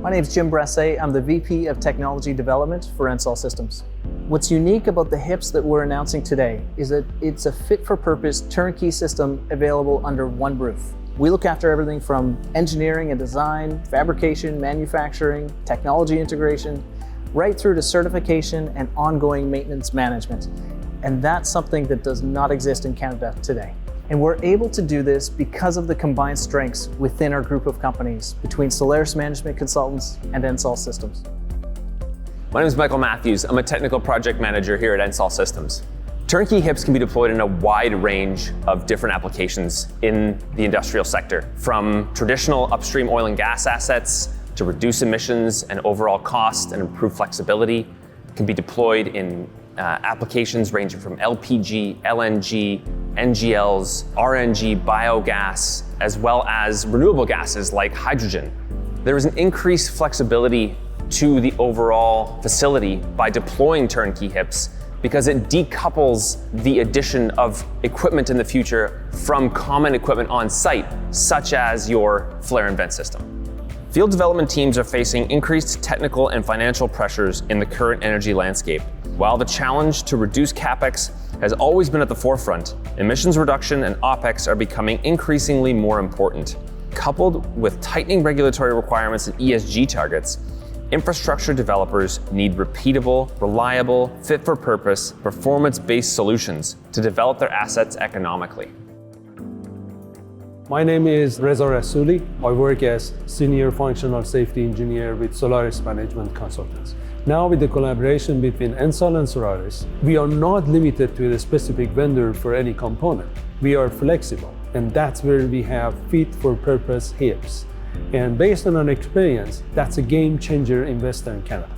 My name is Jim Brasset. I'm the VP of Technology Development for Ensol Systems. What's unique about the HIPPS that we're announcing today is that it's a fit-for-purpose turnkey system available under one roof. We look after everything from engineering and design, fabrication, manufacturing, technology integration, right through to certification and ongoing maintenance management. And that's something that does not exist in Canada today. And we're able to do this because of the combined strengths within our group of companies between Solaris Management Consultants and Ensol Systems. My name is Michael Matthews. I'm a technical project manager here at Ensol Systems. Turnkey HIPPS can be deployed in a wide range of different applications in the industrial sector, from traditional upstream oil and gas assets to reduce emissions and overall cost and improve flexibility. It can be deployed in applications ranging from LPG, LNG, NGLs, RNG, biogas, as well as renewable gases like hydrogen. There is an increased flexibility to the overall facility by deploying Turnkey HIPPS because it decouples the addition of equipment in the future from common equipment on site, such as your flare and vent system. Field development teams are facing increased technical and financial pressures in the current energy landscape. While the challenge to reduce CapEx has always been at the forefront, emissions reduction and OpEx are becoming increasingly more important. Coupled with tightening regulatory requirements and ESG targets, infrastructure developers need repeatable, reliable, fit-for-purpose, performance-based solutions to develop their assets economically. My name is Reza Rassouli. I work as Senior Functional Safety Engineer with Solaris Management Consultants. Now, with the collaboration between Ensol and Solaris, we are not limited to a specific vendor for any component. We are flexible, and that's where we have fit-for-purpose HIPPS. And based on our experience, that's a game changer in Western Canada.